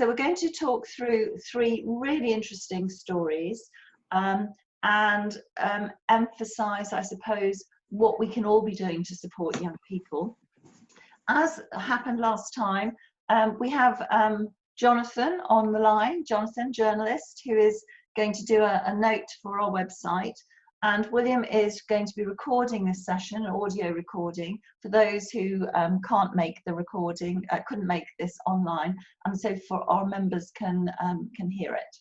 So we're going to talk through 3 really interesting stories and emphasize, I suppose, what we can all be doing to support young people. As happened last time, we have Jonathan on the line, Jonathan, journalist, who is going to do a note for our website. And William is going to be recording this session, an audio recording, for those who can't make the recording, couldn't make this online, and so for our members can hear it.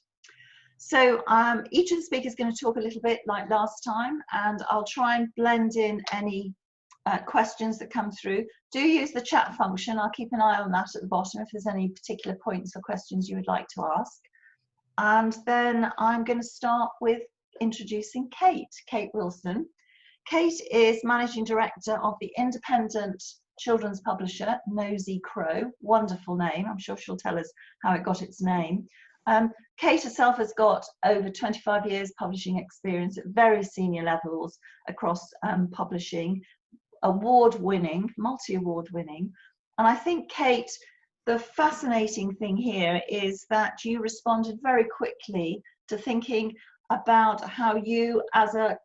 So each of the speakers is going to talk a little bit like last time, and I'll try and blend in any questions that come through. Do use the chat function. I'll keep an eye on that at the bottom if there's any particular points or questions you would like to ask. And then I'm going to start with introducing Kate Wilson. Kate is Managing Director of the independent children's publisher Nosy Crow. Wonderful name. I'm sure she'll tell us how it got its name. Kate herself has got over 25 years publishing experience at very senior levels across publishing, award-winning, multi-award winning. And I think, Kate, the fascinating thing here is that you responded very quickly to thinking about how you as a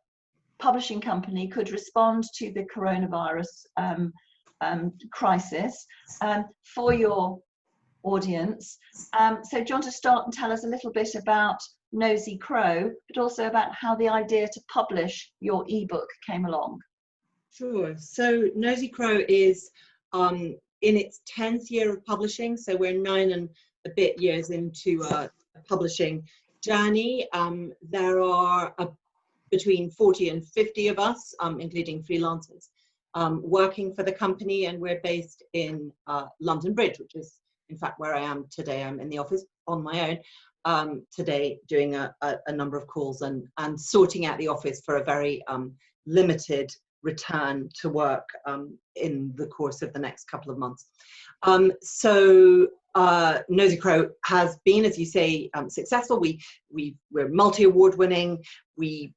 publishing company could respond to the coronavirus crisis for your audience. So do you want to start and tell us a little bit about Nosy Crow, but also about how the idea to publish your ebook came along? Sure. So Nosy Crow is in its 10th year of publishing, so we're 9 and a bit years into a publishing journey. There are between 40 and 50 of us, including freelancers, working for the company, and we're based in London Bridge, which is in fact where I am today. I'm in the office on my own today, doing a number of calls and sorting out the office for a very limited return to work in the course of the next couple of months. Nosy Crow has been, as you say, successful. We're multi-award winning. We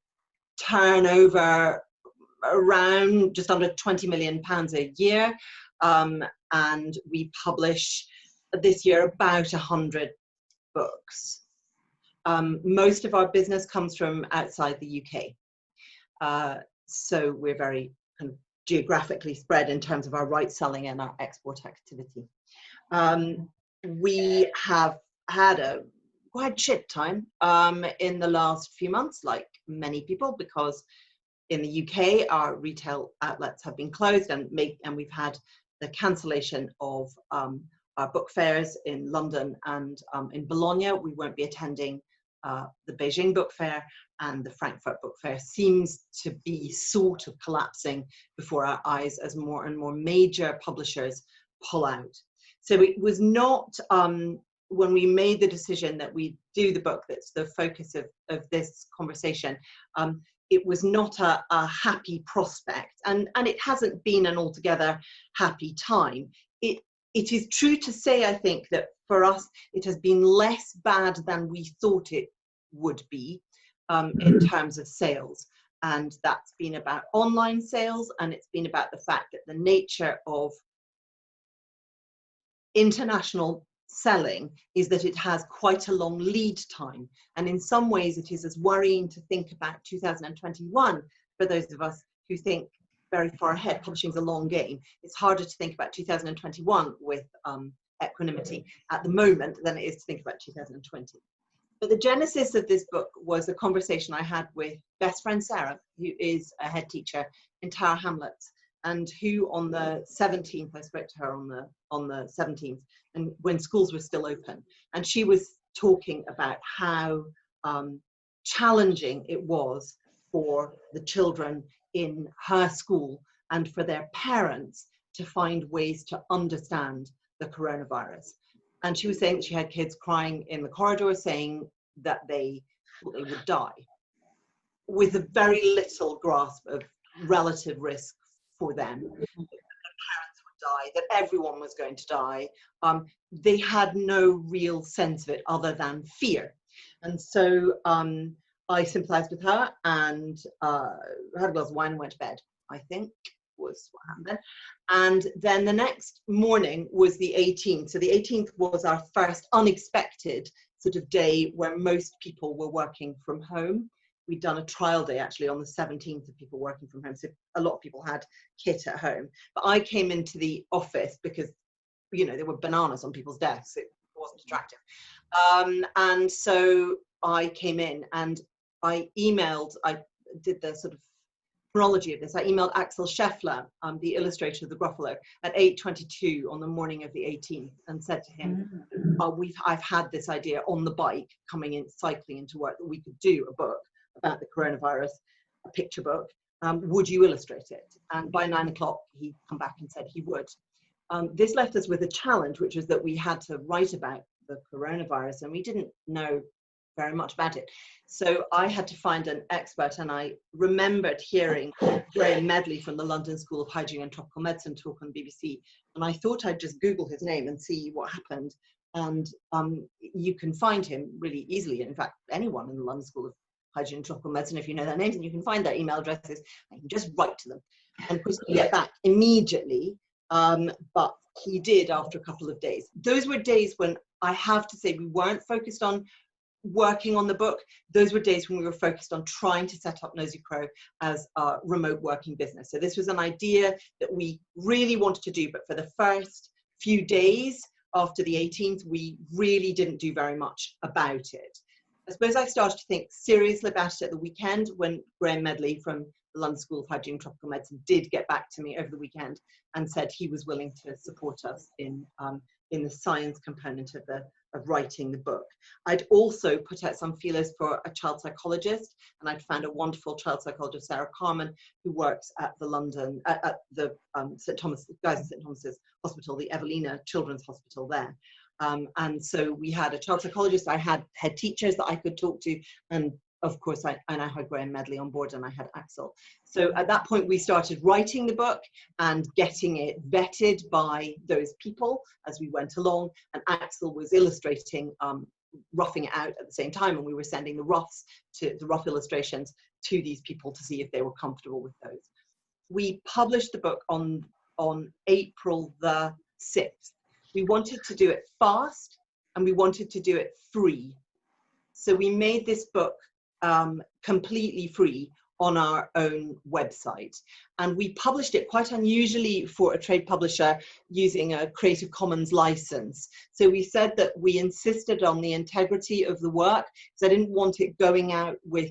turn over around just under £20 million a year, and we publish this year about 100 books. Most of our business comes from outside the UK. So we're very kind of geographically spread in terms of our rights selling and our export activity. We have had a quite shit time in the last few months, like many people, because in the UK our retail outlets have been closed, and we've had the cancellation of our book fairs in London and in Bologna. We won't be attending the Beijing Book Fair, and the Frankfurt Book Fair seems to be sort of collapsing before our eyes as more and more major publishers pull out. So it was not, when we made the decision that we do the book that's the focus of this conversation, it was not a happy prospect, and it hasn't been an altogether happy time. It is true to say, I think, that for us it has been less bad than we thought it would be in terms of sales, and that's been about online sales, and it's been about the fact that the nature of international selling is that it has quite a long lead time, and in some ways it is as worrying to think about 2021 for those of us who think very far ahead. Publishing is a long game. It's harder to think about 2021 with equanimity at the moment than it is to think about 2020. But the genesis of this book was a conversation I had with best friend Sarah, who is a head teacher in Tower Hamlets, and who on the 17th, I spoke to her on the 17th, and when schools were still open, and she was talking about how challenging it was for the children in her school and for their parents to find ways to understand the coronavirus. And she was saying that she had kids crying in the corridor saying that they thought they would die, with a very little grasp of relative risk for them. That their parents would die, that everyone was going to die. They had no real sense of it other than fear. And so I sympathized with her and had a glass of wine and went to bed, I think, was what happened then. And then the next morning was the 18th. So the 18th was our first unexpected sort of day where most people were working from home. We'd done a trial day actually on the 17th of people working from home. So a lot of people had kit at home. But I came into the office because, you know, there were bananas on people's desks. It wasn't attractive. And so I came in and I did the sort of chronology of this. I emailed Axel Scheffler, the illustrator of the Gruffalo, at 8:22 on the morning of the 18th and said to him, I've had this idea on the bike coming in, cycling into work, that we could do a book about the coronavirus, a picture book. Would you illustrate it? And by 9 o'clock, he'd come back and said he would. This left us with a challenge, which was that we had to write about the coronavirus and we didn't know very much about it. So I had to find an expert, and I remembered hearing Graham Medley from the London School of Hygiene and Tropical Medicine talk on BBC, and I thought I'd just Google his name and see what happened. And you can find him really easily. In fact, anyone in the London School of Hygiene and Tropical Medicine, if you know their names, and you can find their email addresses, and you can just write to them. And of course, you get back immediately, but he did after a couple of days. Those were days when I have to say we weren't focused on working on the book. Those were days when we were focused on trying to set up Nosy Crow as a remote working business. So this was an idea that we really wanted to do, but for the first few days after the 18th, we really didn't do very much about it. I suppose I started to think seriously about it at the weekend when Graham Medley from the London School of Hygiene and Tropical Medicine did get back to me over the weekend and said he was willing to support us in the science component of writing the book. I'd also put out some feelers for a child psychologist, and I'd found a wonderful child psychologist, Sarah Carman, who works at the London, at the St Thomas, Guy's and St Thomas's Hospital, the Evelina Children's Hospital there. And so we had a child psychologist, I had head teachers that I could talk to, and of course I now had Graham Medley on board, and I had Axel. So at that point we started writing the book and getting it vetted by those people as we went along, and Axel was illustrating, roughing it out at the same time, and we were sending the rough illustrations to these people to see if they were comfortable with those. We published the book on April the 6th. We wanted to do it fast and we wanted to do it free. So we made this book completely free on our own website. And we published it quite unusually for a trade publisher using a Creative Commons license. So we said that we insisted on the integrity of the work, because I didn't want it going out with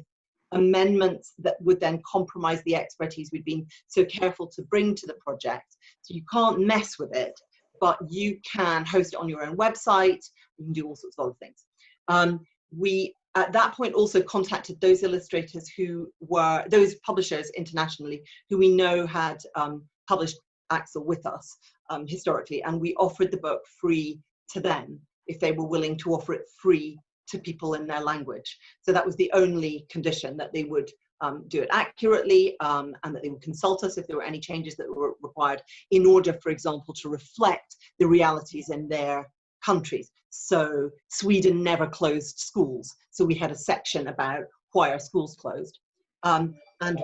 amendments that would then compromise the expertise we'd been so careful to bring to the project. So you can't mess with it, but you can host it on your own website. You can do all sorts of other things. We, at that point, also contacted those illustrators who were, those publishers internationally, who we know had published Axel with us historically, and we offered the book free to them if they were willing to offer it free to people in their language. So that was the only condition, that they would do it accurately, and that they would consult us if there were any changes that were required in order, for example, to reflect the realities in their countries. So Sweden never closed schools, so we had a section about why are schools closed, and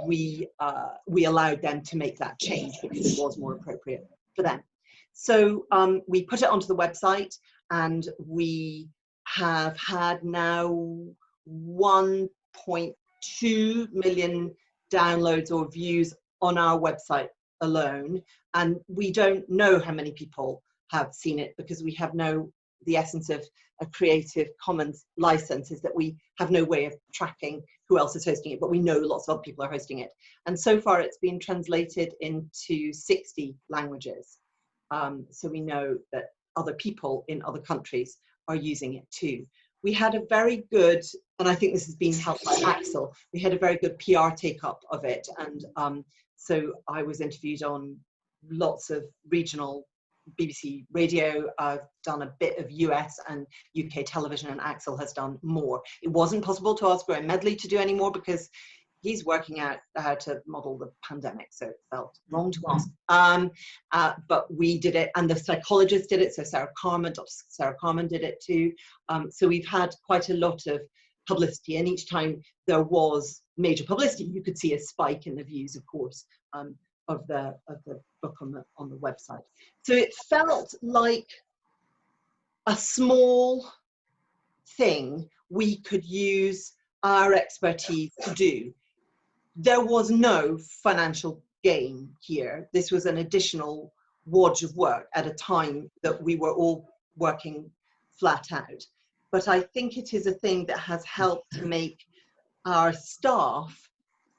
we allowed them to make that change because it was more appropriate for them. So we put it onto the website, and we have had now 1.2 million downloads or views on our website alone, and we don't know how many people have seen it because we have the essence of a Creative Commons license is that we have no way of tracking who else is hosting it, but we know lots of other people are hosting it. And so far it's been translated into 60 languages. So we know that other people in other countries are using it too. We had a very good, and I think this has been helped by Axel, we had a very good PR take-up of it. And so I was interviewed on lots of regional BBC radio. I've done a bit of US and UK television, and Axel has done more. It wasn't possible to ask Graham Medley to do any more because he's working out how to model the pandemic, so it felt wrong to ask. But we did it, and the psychologist did it, so Dr. Sarah Carman did it too. So we've had quite a lot of publicity, and each time there was major publicity, you could see a spike in the views, of course, the book on the website. So it felt like a small thing we could use our expertise to do. There was no financial gain here. This was an additional wodge of work at a time that we were all working flat out. But I think it is a thing that has helped to make our staff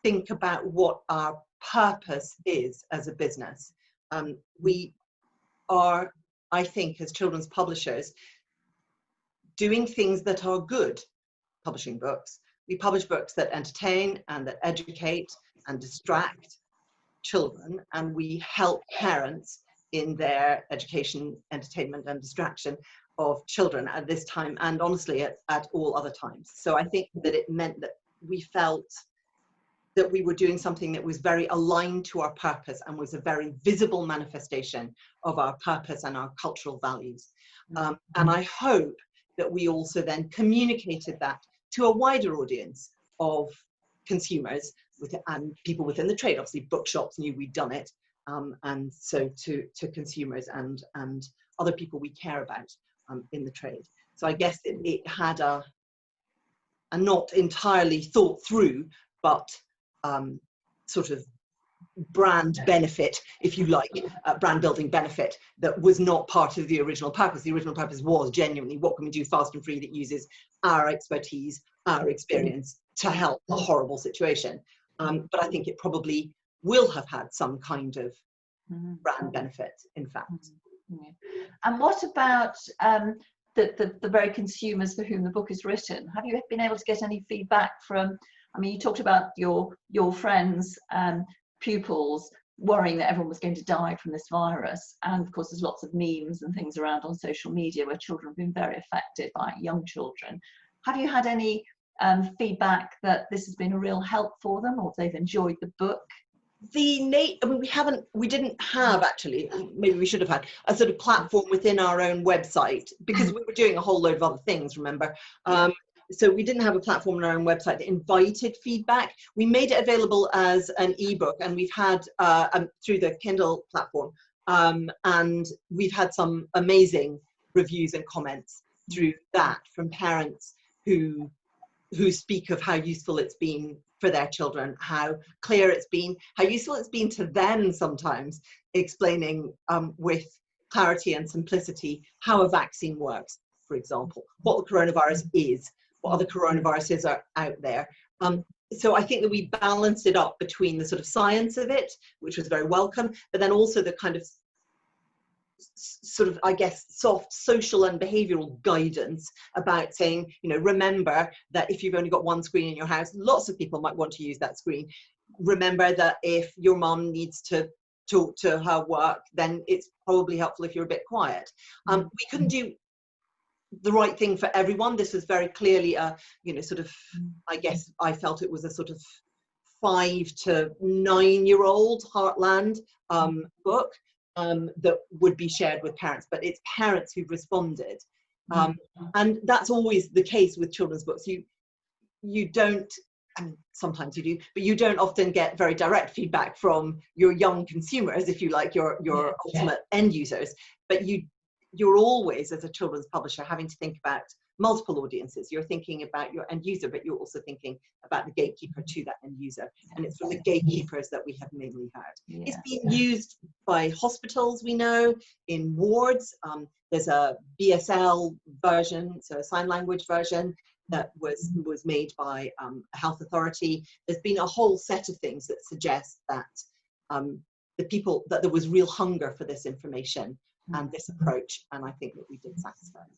think about what our purpose is as a business. We are, I think, as children's publishers, doing things that are good, publishing books. We publish books that entertain and that educate and distract children, and we help parents in their education, entertainment and distraction of children at this time, and honestly at all other times. So I think that it meant that we felt that we were doing something that was very aligned to our purpose and was a very visible manifestation of our purpose and our cultural values. And I hope that we also then communicated that to a wider audience of consumers and people within the trade. Obviously, bookshops knew we'd done it, and so to consumers and other people we care about in the trade. So I guess it had a not entirely thought through, but sort of brand benefit, if you like, brand building benefit that was not part of the original purpose. The original purpose was genuinely, what can we do fast and free that uses our expertise, our experience to help a horrible situation. But I think it probably will have had some kind of brand benefit, in fact. And what about the very consumers for whom the book is written? Have you been able to get any feedback from, I mean, you talked about your friends, pupils worrying that everyone was going to die from this virus, and of course there's lots of memes and things around on social media where children have been very affected by young children. Have you had any feedback that this has been a real help for them, or they've enjoyed the book? I mean, we didn't have, actually, maybe we should have had a sort of platform within our own website, because we were doing a whole load of other things, remember? So we didn't have a platform on our own website that invited feedback. We made it available as an ebook, and we've had through the Kindle platform, and we've had some amazing reviews and comments through that from parents who speak of how useful it's been for their children, how clear it's been, how useful it's been to them sometimes, explaining with clarity and simplicity how a vaccine works, for example, what the coronavirus is, what other coronaviruses are out there. So I think that we balanced it up between the sort of science of it, which was very welcome, but then also the kind of sort of, I guess, soft social and behavioral guidance about saying, you know, remember that if you've only got one screen in your house, lots of people might want to use that screen. Remember that if your mum needs to talk to her work, then it's probably helpful if you're a bit quiet. We couldn't do the right thing for everyone. This was very clearly a, you know, sort of, I guess I felt it was a sort of 5 to 9-year-old heartland book. That would be shared with parents, but it's parents who've responded, and that's always the case with children's books. You don't, and sometimes you do, but you don't often get very direct feedback from your young consumers, if you like, your ultimate end users. But you're always, as a children's publisher, having to think about multiple audiences. You're thinking about your end user, but you're also thinking about the gatekeeper to that end user. And it's from the gatekeepers that we have mainly heard. It's being used by hospitals, we know, in wards. There's a BSL version, so a sign language version, that was made by a health authority. There's been a whole set of things that suggest that that there was real hunger for this information and this approach, and I think that we did satisfy it.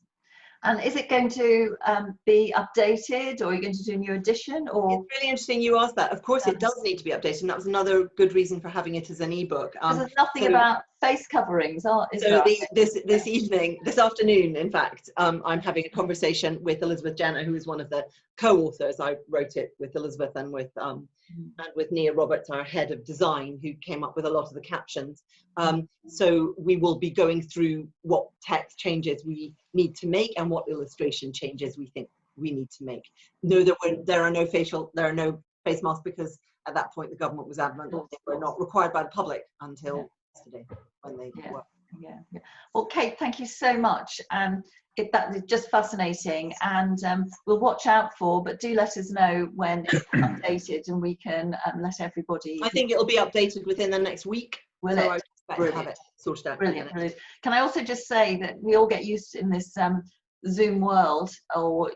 And is it going to be updated, or are you going to do a new edition? Or it's really interesting you asked that. Of course, it does need to be updated, and that was another good reason for having it as an ebook. There's nothing about face coverings, is there? So this afternoon, in fact, I'm having a conversation with Elizabeth Jenner, who is one of the co-authors. I wrote it with Elizabeth and with Nia Roberts, our head of design, who came up with a lot of the captions. So we will be going through what text changes we need to make and what illustration changes we think we need to make. No, there are no face masks, because at that point the government was adamant that they were not required by the public until yesterday when they were. Yeah. Well, Kate, thank you so much. That is just fascinating, and we'll watch out for, but do let us know when it's updated and we can let everybody. I think it'll be updated within the next week. Will so it? I expect to have it sorted out. Brilliant. Can I also just say that we all get used in this Zoom world, or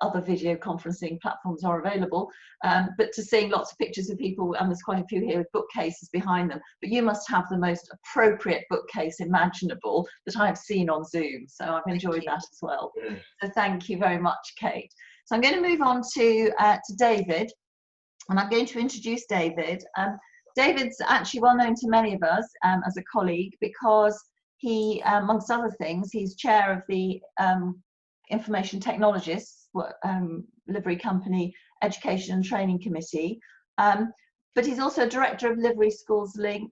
other video conferencing platforms are available, but to seeing lots of pictures of people, and there's quite a few here with bookcases behind them, but you must have the most appropriate bookcase imaginable that I've seen on Zoom, so I've enjoyed that as well. So thank you very much, Kate. So I'm going to move on to David, and I'm going to introduce David. David's actually well known to many of us as a colleague, because he, amongst other things, he's chair of the Information Technologists Livery Company Education and Training Committee, but he's also director of Livery Schools Link,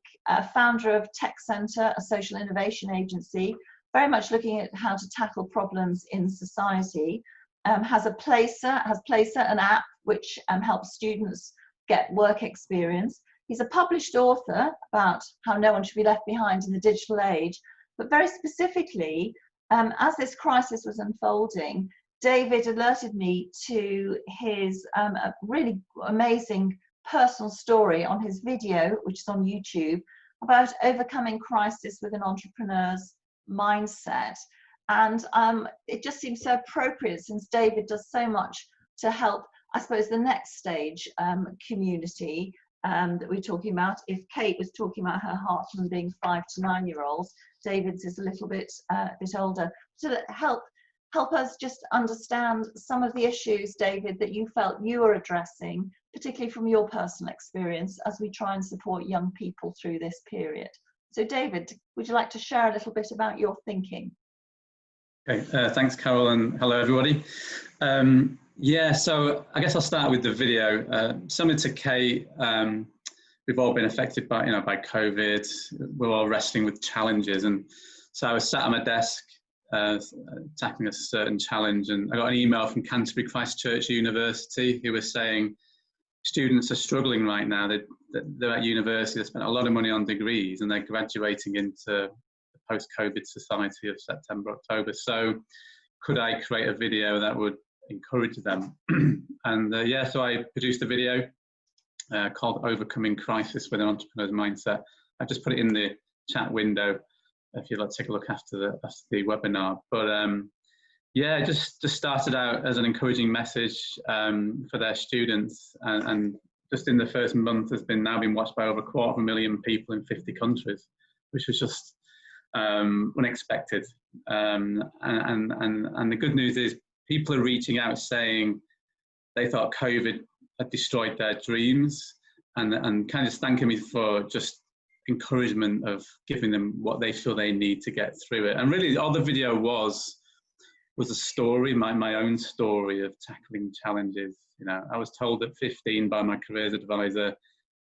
founder of Tech Centre, a social innovation agency, very much looking at how to tackle problems in society. Has Placer, an app which helps students get work experience. He's a published author about how no one should be left behind in the digital age, but very specifically, as this crisis was unfolding, David alerted me to his a really amazing personal story on his video, which is on YouTube, about overcoming crisis with an entrepreneur's mindset. And it just seems so appropriate, since David does so much to help, I suppose, the next stage community that we're talking about. If Kate was talking about her heart from being 5 to 9 year olds, David's is a little bit older. So help us just understand some of the issues, David, that you felt you were addressing, particularly from your personal experience, as we try and support young people through this period. So David, would you like to share a little bit about your thinking? Okay, thanks, Carol, and hello, everybody. Yeah, so I guess I'll start with the video. Similar to Kate, we've all been affected by COVID. We're all wrestling with challenges, and so I was sat at my desk tackling a certain challenge, and I got an email from Canterbury Christchurch University who was saying students are struggling right now. They're at university, they spent a lot of money on degrees, and they're graduating into the post-COVID society of September, October. So could I create a video that would encourage them? And yeah, so I produced a video called Overcoming Crisis with an Entrepreneur's Mindset. I just put it in the chat window if you'd like to take a look after the webinar. But yeah, just started out as an encouraging message for their students, and just in the first month has now been watched by over 250,000 people in 50 countries, which was just unexpected. And the good news is people are reaching out saying they thought COVID had destroyed their dreams, and kind of thanking me for just encouragement of giving them what they feel they need to get through it. And really all the video was a story, my own story of tackling challenges. I was told at 15 by my careers advisor,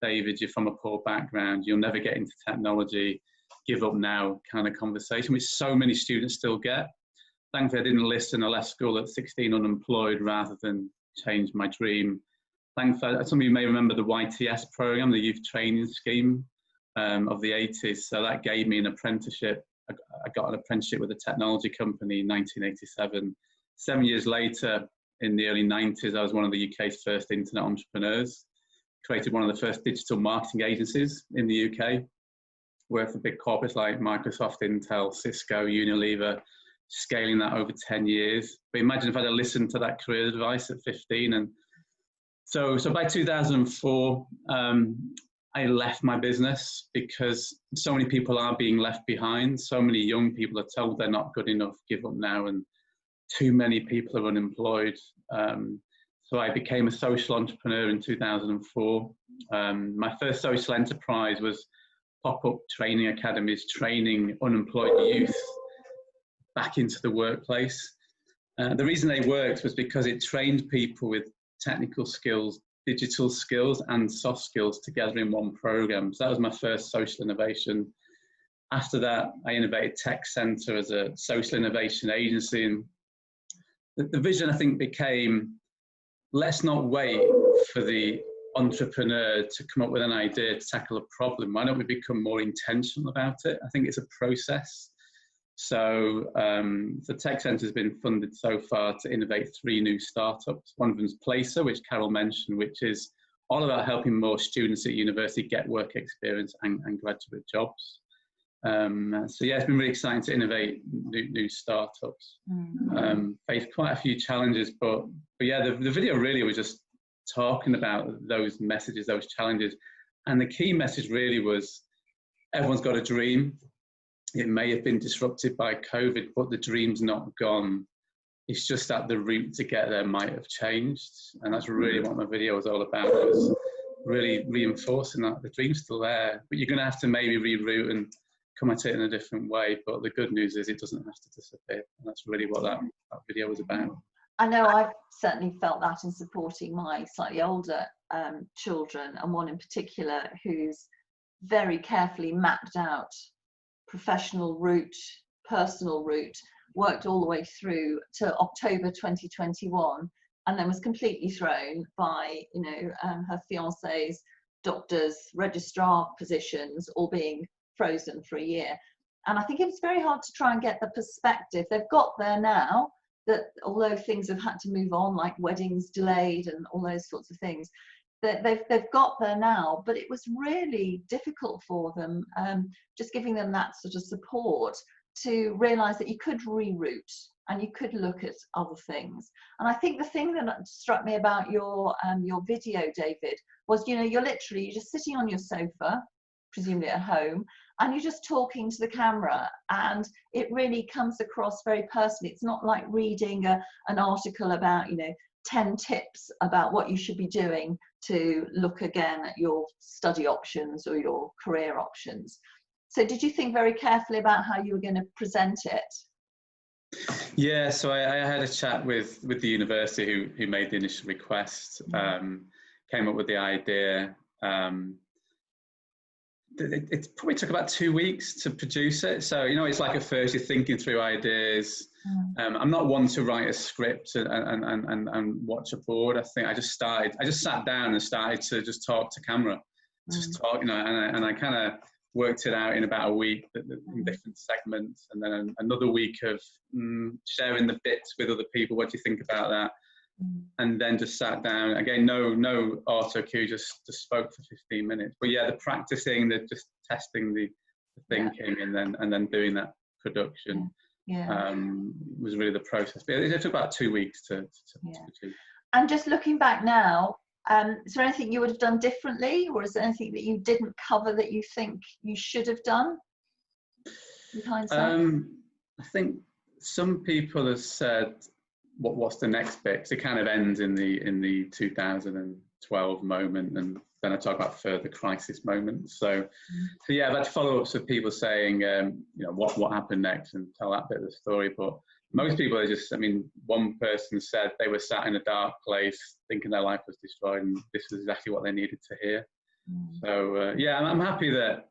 David, you're from a poor background, you'll never get into technology, give up now kind of conversation, which so many students still get. Thankfully I didn't listen. I left school at 16 unemployed rather than change my dream. Thankfully, some of you may remember the YTS program, the youth training scheme of the 80s. So that gave me an apprenticeship. I got an apprenticeship with a technology company in 1987. 7 years later, in the early 90s, I was one of the UK's first internet entrepreneurs. Created one of the first digital marketing agencies in the UK. Worked for big corporates like Microsoft, Intel, Cisco, Unilever, scaling that over 10 years. But imagine if I'd have listened to that career advice at 15. And so by 2004, I left my business because so many people are being left behind. So many young people are told they're not good enough, give up now, and too many people are unemployed. So I became a social entrepreneur in 2004. My first social enterprise was pop-up training academies, training unemployed youth back into the workplace. The reason they worked was because it trained people with technical skills, digital skills and soft skills together in one program. So that was my first social innovation. After that, I innovated Tech Centre as a social innovation agency. And the vision, I think, became, let's not wait for the entrepreneur to come up with an idea to tackle a problem, why don't we become more intentional about it? I think it's a process. So the Tech Centre has been funded so far to innovate 3 new startups. One of them is Placer, which Carol mentioned, which is all about helping more students at university get work experience and graduate jobs. So yeah, it's been really exciting to innovate new startups. Faced quite a few challenges, but yeah, the video really was just talking about those messages, those challenges. And the key message really was everyone's got a dream. It may have been disrupted by COVID, but the dream's not gone. It's just that the route to get there might have changed. And that's really what my video was all about, was really reinforcing that the dream's still there, but you're going to have to maybe reroute and come at it in a different way. But the good news is it doesn't have to disappear. And that's really what that video was about. I know I've certainly felt that in supporting my slightly older children, and one in particular who's very carefully mapped out professional route, personal route, worked all the way through to October 2021, and then was completely thrown by, you know, her fiance's doctor's registrar positions all being frozen for a year. And I think it was very hard to try and get the perspective. They've got there now, that although things have had to move on, like weddings delayed and all those sorts of things, that they've got there now, but it was really difficult for them, just giving them that sort of support to realize that you could reroute and you could look at other things. And I think the thing that struck me about your video, David, was, you know, you're just sitting on your sofa, presumably at home, and you're just talking to the camera, and it really comes across very personally. It's not like reading an article about, you know, 10 tips about what you should be doing to look again at your study options or your career options. So did you think very carefully about how you were going to present it? Yeah, so I had a chat with the university who made the initial request, came up with the idea. It probably took about 2 weeks to produce it. So, you know, it's like at first you're thinking through ideas. I'm not one to write a script and watch a board. I think I just sat down and started to just talk to camera, just talk, you know, and I kind of worked it out in about a week in different segments, and then another week of sharing the bits with other people. What do you think about that? And then just sat down again, no auto cue, just spoke for 15 minutes. But yeah, the practicing, the just testing the thinking, and then doing that production was really the process. But it took about 2 weeks to produce. And just looking back now, is there anything you would have done differently, or is there anything that you didn't cover that you think you should have done with hindsight? I think some people have said, what's the next bit? So it kind of ends in the 2012 moment, and then I talk about further crisis moments. So yeah, I've had follow-ups of people saying, you know, what happened next, and tell that bit of the story. But most people are just, I mean, one person said they were sat in a dark place thinking their life was destroyed, and this was exactly what they needed to hear. So yeah, I'm happy that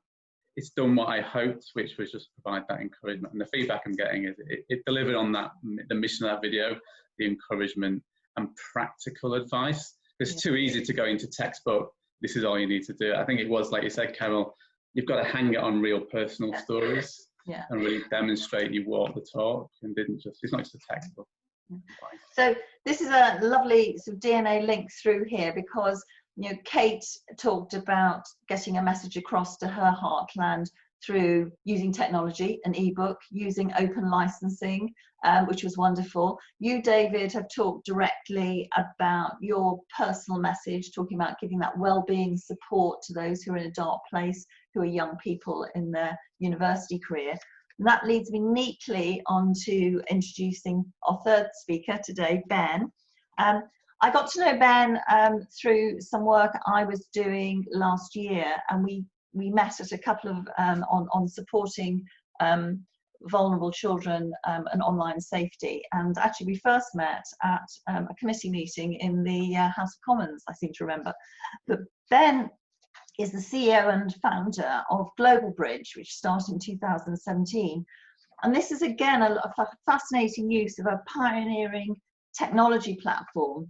it's done what I hoped, which was just provide that encouragement. And the feedback I'm getting is it delivered on that, the mission of that video, the encouragement and practical advice. It's too easy to go into textbook, this is all you need to do. I think it was, like you said, Carol, you've got to hang it on real personal stories and really demonstrate you walk the talk, and didn't just, it's not just a textbook. So this is a lovely sort of DNA link through here, because, you know, Kate talked about getting a message across to her heartland through using technology, an ebook, using open licensing, which was wonderful. You, David, have talked directly about your personal message, talking about giving that well-being support to those who are in a dark place, who are young people in their university career. And that leads me neatly on to introducing our third speaker today, Ben. I got to know Ben through some work I was doing last year, and we met at a couple of on supporting vulnerable children and online safety. And actually we first met at a committee meeting in the House of Commons, I seem to remember. But Ben is the CEO and founder of Global Bridge, which started in 2017. And this is again a fascinating use of a pioneering technology platform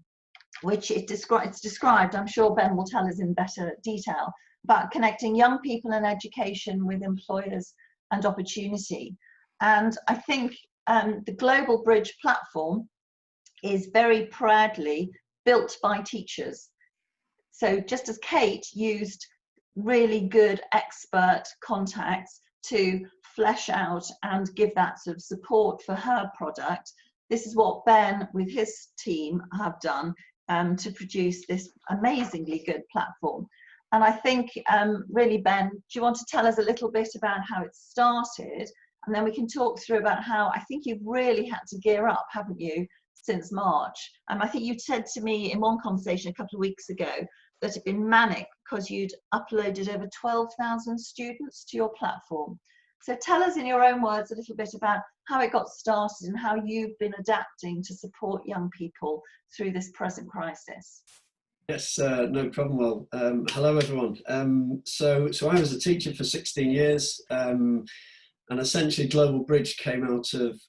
which it's described, I'm sure Ben will tell us in better detail, about connecting young people and education with employers and opportunity. And I think the Global Bridge platform is very proudly built by teachers. So just as Kate used really good expert contacts to flesh out and give that sort of support for her product, this is what Ben with his team have done to produce this amazingly good platform. And I think really, Ben, do you want to tell us a little bit about how it started? And then we can talk through about how I think you've really had to gear up, haven't you, since March? I think you said to me in one conversation a couple of weeks ago that it had been manic because you'd uploaded over 12,000 students to your platform. So tell us in your own words a little bit about how it got started and how you've been adapting to support young people through this present crisis. Yes, no problem. Well, hello everyone. So I was a teacher for 16 years, and essentially Global Bridge came out of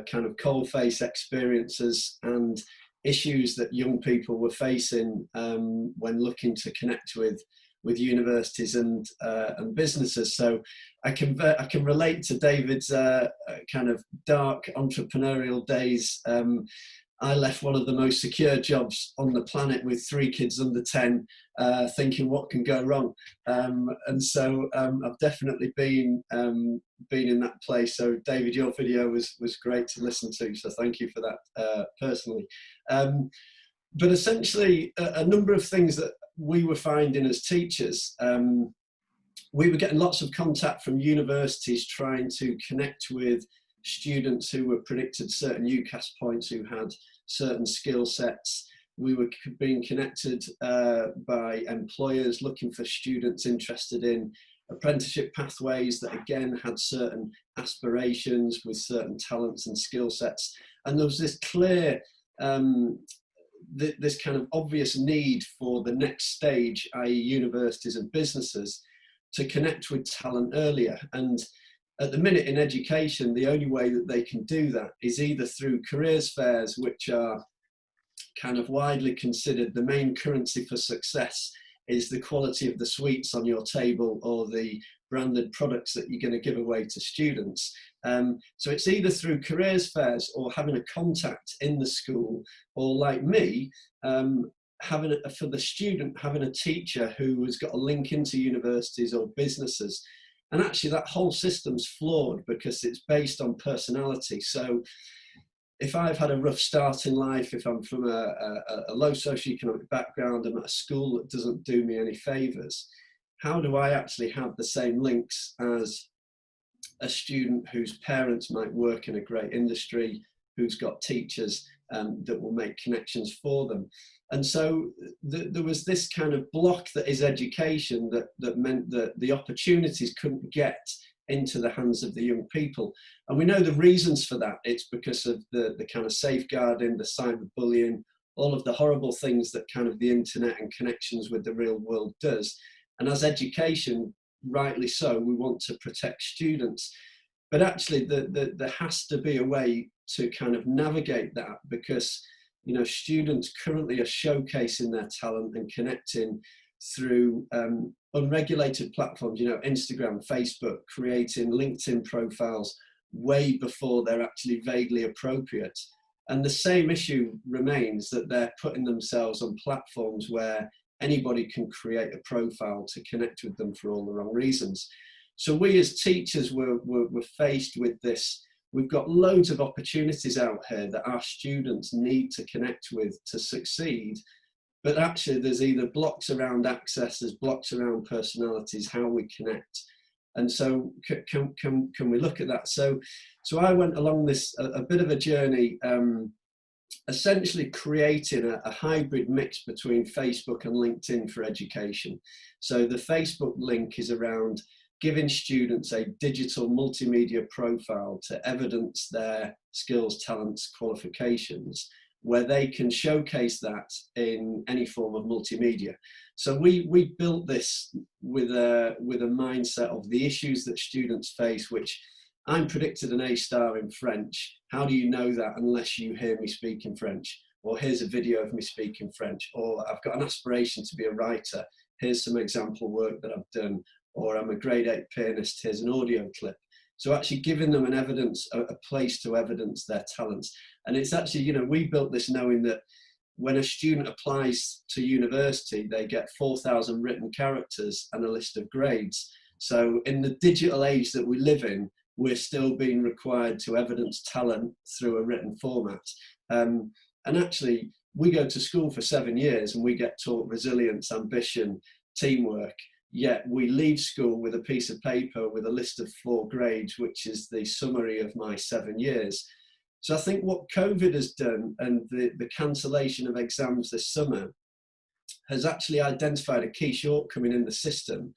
kind of coalface experiences and issues that young people were facing when looking to connect with universities and businesses. So I can relate to David's kind of dark entrepreneurial days. I left one of the most secure jobs on the planet with 3 kids under 10, thinking what can go wrong. And so I've definitely been in that place. So David, your video was great to listen to. So thank you for that personally. But essentially a number of things that we were finding as teachers, we were getting lots of contact from universities trying to connect with students who were predicted certain UCAS points, who had certain skill sets. We were being connected by employers looking for students interested in apprenticeship pathways that again had certain aspirations with certain talents and skill sets. And there was this clear, this kind of obvious need for the next stage, i.e. universities and businesses, to connect with talent earlier. And at the minute in education, the only way that they can do that is either through careers fairs, which are kind of widely considered the main currency for success is the quality of the sweets on your table or the branded products that you're going to give away to students. So it's either through careers fairs or having a contact in the school, or like me, having for the student, having a teacher who has got a link into universities or businesses. And actually that whole system's flawed because it's based on personality. So if I've had a rough start in life, if I'm from a low socioeconomic background, I'm at a school that doesn't do me any favours, how do I actually have the same links as a student whose parents might work in a great industry, who's got teachers that will make connections for them? And so there was this kind of block that is education that meant that the opportunities couldn't get into the hands of the young people. And we know the reasons for that. It's because of the kind of safeguarding, the cyberbullying, all of the horrible things that kind of the internet and connections with the real world does. And as education, rightly so, we want to protect students. But actually there has to be a way to kind of navigate that, because you know, students currently are showcasing their talent and connecting through unregulated platforms, you know, Instagram, Facebook, creating LinkedIn profiles way before they're actually vaguely appropriate. And the same issue remains, that they're putting themselves on platforms where anybody can create a profile to connect with them for all the wrong reasons. So we as teachers were faced with this. We've got loads of opportunities out here that our students need to connect with to succeed, but actually there's either blocks around access, there's blocks around personalities, how we connect. And so can we look at that? So I went along this, a bit of a journey, essentially creating a hybrid mix between Facebook and LinkedIn for education. So the Facebook link is around giving students a digital multimedia profile to evidence their skills, talents, qualifications, where they can showcase that in any form of multimedia. So we built this with a mindset of the issues that students face, which I'm predicted an A star in French. How do you know that unless you hear me speak in French? or here's a video of me speaking French, or I've got an aspiration to be a writer, here's some example work that I've done, or I'm a grade 8 pianist, here's an audio clip. So actually giving them an evidence, a place to evidence their talents. And it's actually, you know, we built this knowing that when a student applies to university, they get 4,000 written characters and a list of grades. So in the digital age that we live in, we're still being required to evidence talent through a written format. And actually, we go to school for 7 years and we get taught resilience, ambition, teamwork, yet we leave school with a piece of paper with a list of 4 grades, which is the summary of my 7 years. So I think what COVID has done, and the cancellation of exams this summer, has actually identified a key shortcoming in the system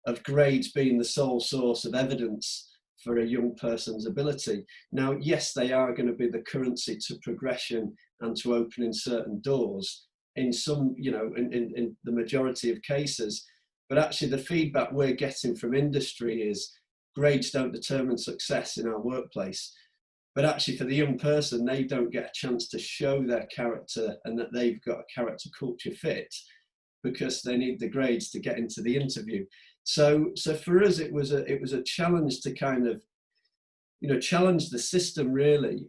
of grades being the sole source of evidence for a young person's ability. Now, yes, they are going to be the currency to progression and to opening certain doors in some, you know, in the majority of cases. But actually the feedback we're getting from industry is grades don't determine success in our workplace. But actually for the young person, they don't get a chance to show their character and that they've got a character culture fit because they need the grades to get into the interview. So for us, it was a challenge to kind of, you know, challenge the system really,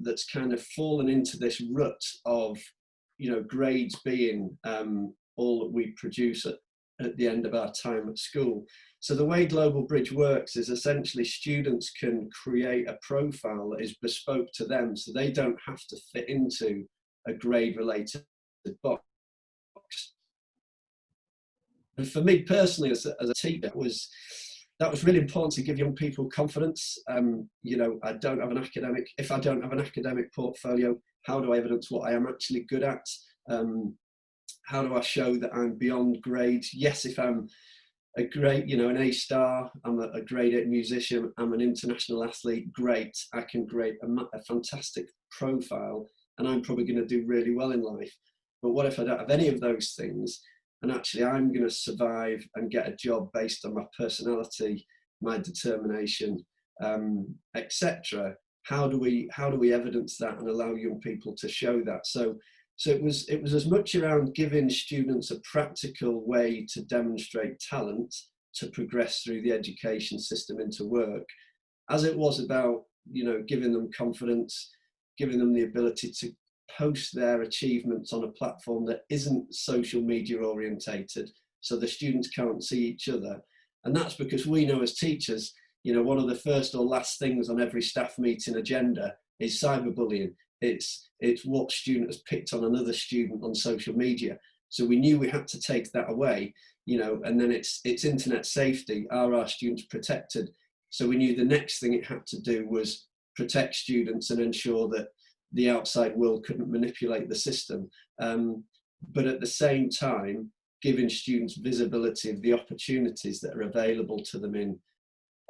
that's kind of fallen into this rut of, you know, grades being all that we produce at the end of our time at school. So the way Global Bridge works is essentially students can create a profile that is bespoke to them, so they don't have to fit into a grade related box. And for me personally, as a teacher, that was really important to give young people confidence. You know, if I don't have an academic portfolio, how do I evidence what I am actually good at? How do I show that I'm beyond grades? Yes, if I'm a great, you know, an A-star, I'm a grade 8 musician, I'm an international athlete, great, I can create a fantastic profile and I'm probably going to do really well in life. But what if I don't have any of those things and actually I'm going to survive and get a job based on my personality, my determination, etc. How do we evidence that and allow young people to show that? So it was as much around giving students a practical way to demonstrate talent to progress through the education system into work, as it was about, you know, giving them confidence, giving them the ability to post their achievements on a platform that isn't social media orientated, so the students can't see each other. And that's because we know as teachers, you know, one of the first or last things on every staff meeting agenda is cyberbullying. It's what student has picked on another student on social media. So we knew we had to take that away, you know, and then it's internet safety. Are our students protected? So we knew the next thing it had to do was protect students and ensure that the outside world couldn't manipulate the system. But at the same time, giving students visibility of the opportunities that are available to them in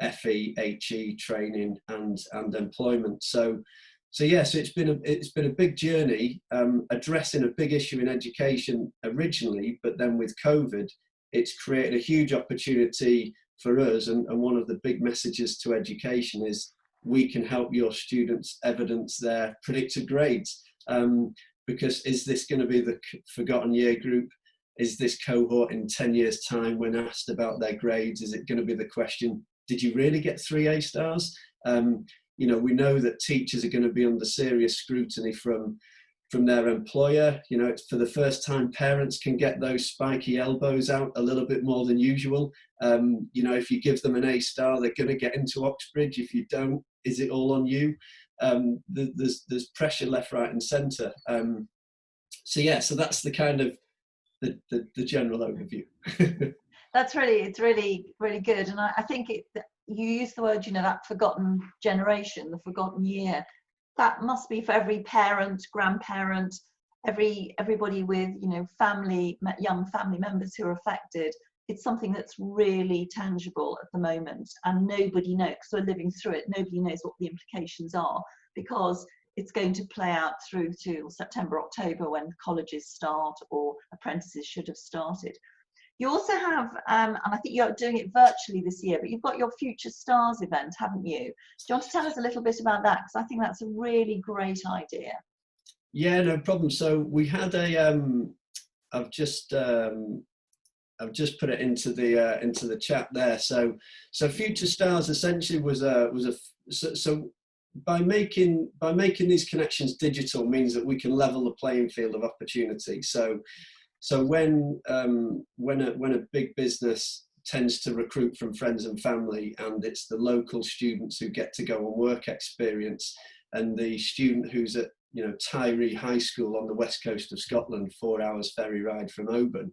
FE, HE, training and employment. So yes, it's been a big journey, addressing a big issue in education originally, but then with COVID, it's created a huge opportunity for us. And one of the big messages to education is we can help your students evidence their predicted grades. Because is this going to be the forgotten year group? Is this cohort in 10 years' time, when asked about their grades, is it going to be the question, did you really get 3 A stars? You know, we know that teachers are going to be under serious scrutiny from their employer. You know, it's for the first time parents can get those spiky elbows out a little bit more than usual. You know, if you give them an A star, they're going to get into Oxbridge. If you don't, is it all on you? There's pressure left, right and centre. So that's the kind of the general overview. It's really good, and I think you use the word, you know, that forgotten generation, the forgotten year. That must be for every parent, grandparent, everybody with, you know, young family members who are affected. It's something that's really tangible at the moment, and nobody knows, because we're living through it. Nobody knows what the implications are, because it's going to play out through to September, October, when colleges start or apprentices should have started. You also have, and I think you're doing it virtually this year, but you've got your Future Stars event, haven't you? Do you want to tell us a little bit about that? Because I think that's a really great idea. Yeah, no problem. So we had a, I've just put it into the chat there. So Future Stars essentially was so by making these connections digital means that we can level the playing field of opportunity. So when a big business tends to recruit from friends and family, and it's the local students who get to go on work experience, and the student who's at Tyree High School on the west coast of Scotland, 4 hours ferry ride from Oban,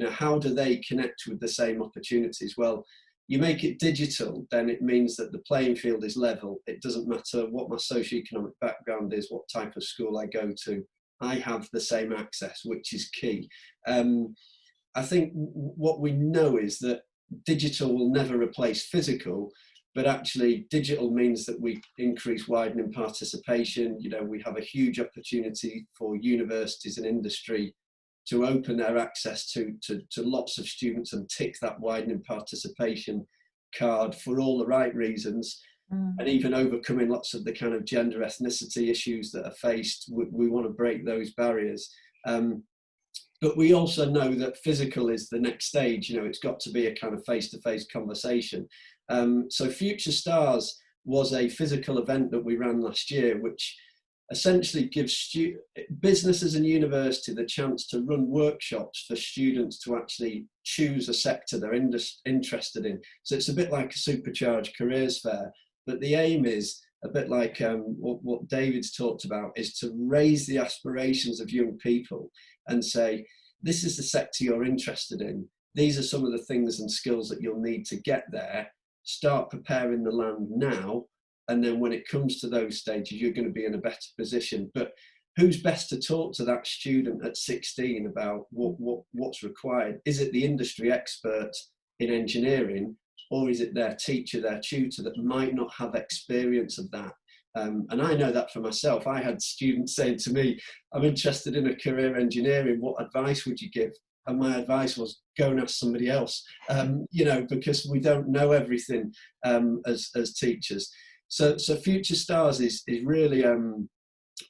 how do they connect with the same opportunities? Well, you make it digital, then it means that the playing field is level. It doesn't matter what my socioeconomic background is, what type of school I go to. I have the same access, which is key. I think what we know is that digital will never replace physical, but actually digital means that we increase widening participation. We have a huge opportunity for universities and industry to open their access to lots of students and tick that widening participation card for all the right reasons. And even overcoming lots of the kind of gender ethnicity issues that are faced. We want to break those barriers. But we also know that physical is the next stage. It's got to be a kind of face-to-face conversation. So Future Stars was a physical event that we ran last year, which essentially gives businesses and university the chance to run workshops for students to actually choose a sector they're interested in. So it's a bit like a supercharged careers fair, but the aim is a bit like what David's talked about, is to raise the aspirations of young people and say, this is the sector you're interested in. These are some of the things and skills that you'll need to get there. Start preparing the land now. And then when it comes to those stages, you're going to be in a better position. But who's best to talk to that student at 16 about what's required? Is it the industry expert in engineering, or is it their teacher, their tutor that might not have experience of that? And I know that for myself. I had students saying to me, I'm interested in a career engineering, what advice would you give? And my advice was, go and ask somebody else, because we don't know everything as teachers. So Future Stars is really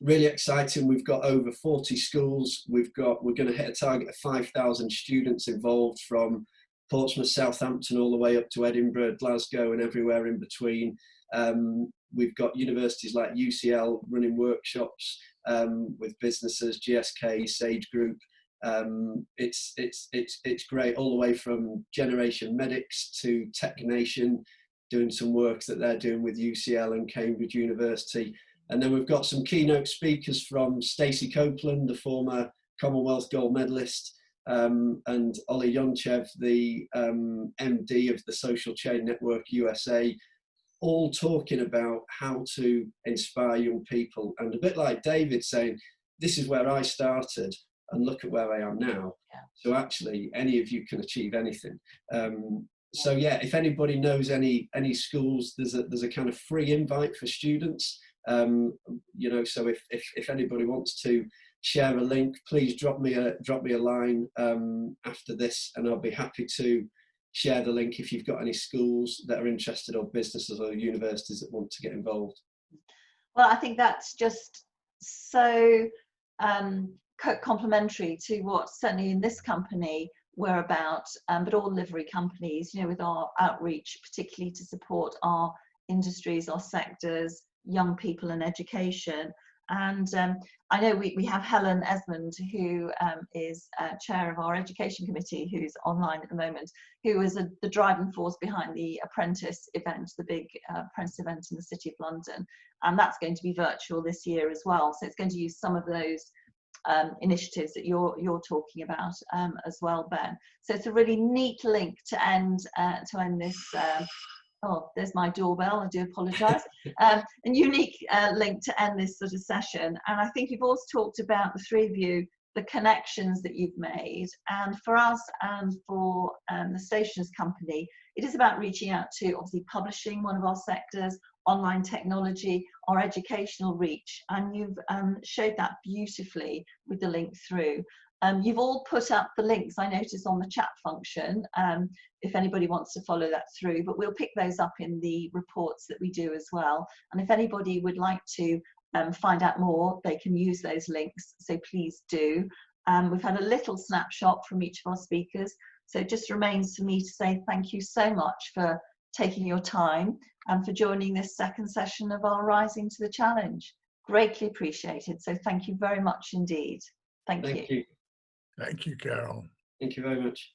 really exciting. We've got over 40 schools. We're going to hit a target of 5,000 students involved from Portsmouth, Southampton, all the way up to Edinburgh, Glasgow, and everywhere in between. We've got universities like UCL running workshops with businesses, GSK, Sage Group. It's great, all the way from Generation Medics to Tech Nation, doing some work that they're doing with UCL and Cambridge University. And then we've got some keynote speakers from Stacey Copeland, the former Commonwealth gold medalist, and Ollie Yonchev, the MD of the Social Chain Network USA, all talking about how to inspire young people. And a bit like David saying, this is where I started and look at where I am now. Yeah. So actually, any of you can achieve anything. So yeah, if anybody knows any schools, there's a kind of free invite for students. So if anybody wants to share a link, please drop me a line after this, and I'll be happy to share the link if you've got any schools that are interested, or businesses or universities that want to get involved. Well, I think that's just so complementary to what certainly in this company we're about, but all livery companies, with our outreach, particularly to support our industries, our sectors, young people and education. And I know we have Helen Esmond, who is chair of our education committee, who's online at the moment, who is the driving force behind the apprentice event, the big apprentice event in the City of London. And that's going to be virtual this year as well. So it's going to use some of those initiatives that you're talking about as well, Ben. So it's a really neat link to end this. Oh, there's my doorbell. I do apologise. A unique link to end this sort of session. And I think you've also talked about, the three of you, the connections that you've made. And for us and for the Stationers Company, it is about reaching out to, obviously, publishing, one of our sectors, online technology, our educational reach. And you've showed that beautifully with the link through. You've all put up the links, I noticed, on the chat function, if anybody wants to follow that through, but we'll pick those up in the reports that we do as well. And if anybody would like to find out more, they can use those links, so please do. We've had a little snapshot from each of our speakers, so it just remains for me to say thank you so much for taking your time and for joining this second session of our Rising to the Challenge. Greatly appreciated, so thank you very much indeed. Thank you. you. Thank you, Carol. Thank you very much.